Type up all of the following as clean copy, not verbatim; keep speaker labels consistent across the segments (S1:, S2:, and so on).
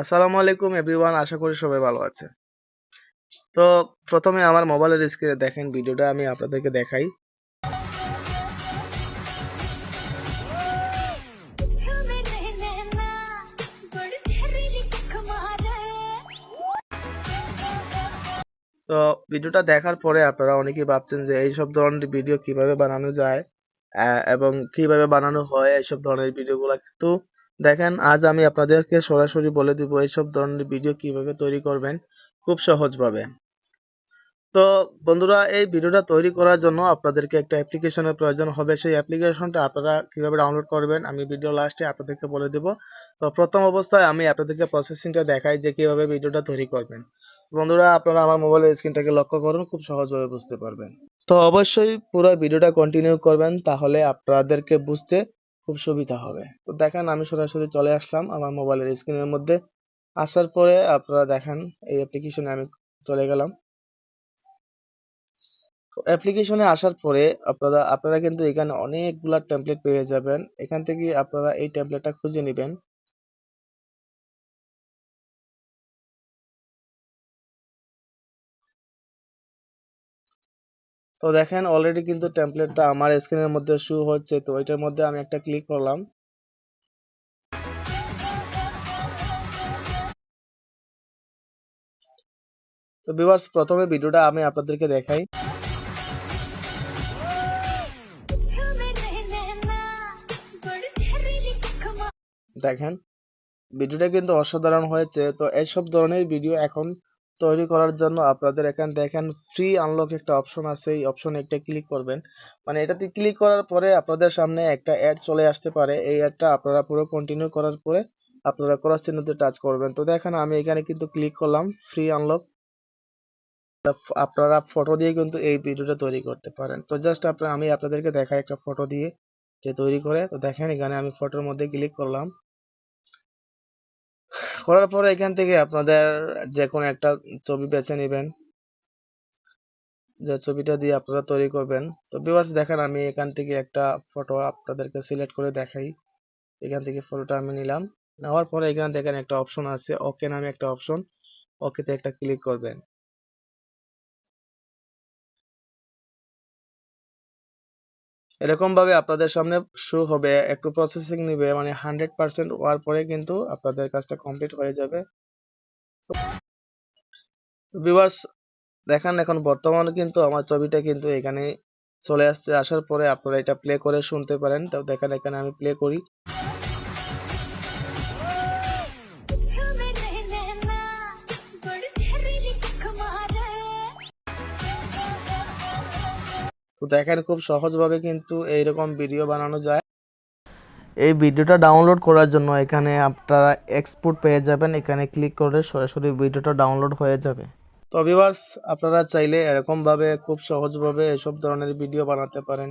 S1: আসসালামু আলাইকুম এভরিওয়ান, আশা করি সবাই ভালো আছে। তো প্রথমে আমার মোবাইলের স্ক্রিনে দেখেন ভিডিওটা আমি আপনাদেরকে দেখাই। তো ভিডিওটা দেখার পরে আপনারা অনেকেই ভাবছেন যে এইসব ধরনের ভিডিও কিভাবে বানানো যায় এবং কিভাবে বানানো হয় এইসব ধরনের ভিডিওগুলো। কিন্তু দেখেন, আজ আমি আপনাদেরকে সরাসরি বলে দিব এইসব ধরনের ভিডিও কিভাবে তৈরি করবেন খুব সহজভাবে। তো বন্ধুরা, এই ভিডিওটা তৈরি করার জন্য আপনাদেরকে একটা অ্যাপ্লিকেশনের প্রয়োজন হবে। সেই অ্যাপ্লিকেশনটা আপনারা কিভাবে ডাউনলোড করবেন আমি ভিডিও লাস্টে আপনাদেরকে বলে দেব। তো প্রথম অবস্থায় আমি আপনাদেরকে প্রসেসিংটা দেখাই যে কিভাবে ভিডিওটা তৈরি করবেন। তো বন্ধুরা, আপনারা আমার মোবাইলের স্ক্রিনটাকে লক্ষ্য করুন, খুব সহজভাবে বুঝতে পারবেন। তো অবশ্যই পুরো ভিডিওটা কন্টিনিউ করবেন, তাহলে আপনাদেরকে বুঝতে খুব সুবিধা হবে। তো দেখেন, আমি সরাসরি চলে আসলাম আমার মোবাইলের স্ক্রিনের মধ্যে। আসার পরে আপনারা দেখেন এই অ্যাপ্লিকেশনে আমি চলে গেলাম। অ্যাপ্লিকেশনে আসার পরে আপনারা কিন্তু এখানে অনেকগুলা টেমপ্লেট পেয়ে যাবেন। এখান থেকে আপনারা এই টেমপ্লেটটা খুঁজে নেবেন। তো দেখেন, অলরেডি কিন্তু টেমপ্লেটটা আমার স্ক্রিনের মধ্যে শো হচ্ছে। তো এটার মধ্যে আমি একটা ক্লিক করলাম। তো ভিউয়ার্স, প্রথমে ভিডিওটা আমি আপনাদেরকে দেখাই। দেখেন, ভিডিওটা কিন্তু অসাধারণ হয়েছে। তো এইসব ধরনের ভিডিও এখন তৈরি করার জন্য আপনাদের এখানে দেখেন ফ্রি আনলক একটা অপশন আছে। এই অপশনে একটা ক্লিক করবেন। মানে এটাতে ক্লিক করার পরে আপনাদের সামনে একটা অ্যাড চলে আসতে পারে। এই অ্যাডটা আপনারা পুরো কন্টিনিউ করার পরে আপনারা ক্রস চিহ্নতে টাচ করবেন। তো দেখেন, আমি এখানে কিন্তু ক্লিক করলাম ফ্রি আনলক। আপনারা ফটো দিয়ে কিন্তু এই ভিডিওটা তৈরি করতে পারেন। তো জাস্ট আমি আপনাদেরকে দেখাই একটা ফটো দিয়ে যে তৈরি করে। তো দেখেন, এখানে আমি ফটোর মধ্যে ক্লিক করলাম। করার পরে এখান থেকে আপনাদের যে কোনো একটা ছবি বেছে নেবেন, যে ছবিটা দিয়ে আপনারা তৈরি করবেন। তো ভিউয়ার্স দেখেন, আমি এখান থেকে একটা ফটো আপনাদেরকে সিলেক্ট করে দেখাই। এখান থেকে ফটোটা আমি নিলাম। নেওয়ার পরে এখানে দেখেন একটা অপশন আছে, ওকে নামে একটা অপশন। ওকেতে একটা ক্লিক করবেন। এরকম ভাবে আপনাদের সামনে শো হবে। একটু প্রসেসিং নিবে, মানে 100% হওয়ার পরে কিন্তু আপনাদের কাজটা কমপ্লিট হয়ে যাবে। ভিউয়ার্স দেখেন, এখন বর্তমানে কিন্তু আমার ছবিটা কিন্তু এখানে চলে আসছে। আসার পরে আপনারা এটা প্লে করে শুনতে পারেন। তো দেখেন, এখানে আমি প্লে করি। তো দেখেন, খুব সহজভাবে কিন্তু এইরকম ভিডিও বানানো যায়। এই ভিডিওটা ডাউনলোড করার জন্য এখানে আপনারা এক্সপোর্ট পেয়ে যাবেন। এখানে ক্লিক করে সরাসরি ভিডিওটা ডাউনলোড হয়ে যাবে। তো ভিউয়ার্স, আপনারা চাইলে এরকম ভাবে খুব সহজভাবে এসব ধরনের ভিডিও বানাতে পারেন।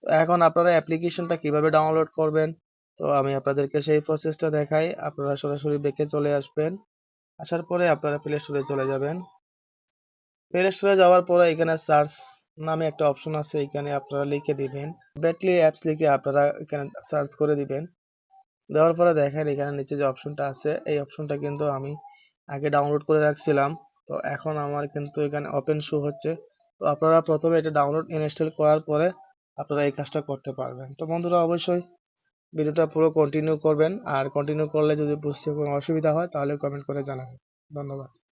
S1: তো এখন আপনারা অ্যাপ্লিকেশনটা কিভাবে ডাউনলোড করবেন, তো আমি আপনাদেরকে সেই প্রসেসটা দেখাই। আপনারা সরাসরি ব্যাকে চলে আসবেন। আসার পরে আপনারা প্লে স্টোরে চলে যাবেন। প্লে স্টোরে যাওয়ার পরে এখানে সার্চ নামে একটা অপশন আছে, এখানে আপনারা লিখে দিবেন ব্যাটলি অ্যাপস, লিখে আপনারা এখানে সার্চ করে দিবেন। দেওয়ার পরে দেখেন, এখানে নিচে যে অপশনটা আছে এই অপশনটা কিন্তু আমি আগে ডাউনলোড করে রাখছিলাম। তো এখন আমার কিন্তু এখানে ওপেন শো হচ্ছে। তো আপনারা প্রথমে এটা ডাউনলোড ইনস্টল করার পরে আপনারা এই কাজটা করতে পারবেন। তো বন্ধুরা, অবশ্যই ভিডিওটা পুরো কন্টিনিউ করবেন। আর কন্টিনিউ করলে যদি বুঝতে কোনো অসুবিধা হয় তাহলে কমেন্ট করে জানাবেন। ধন্যবাদ।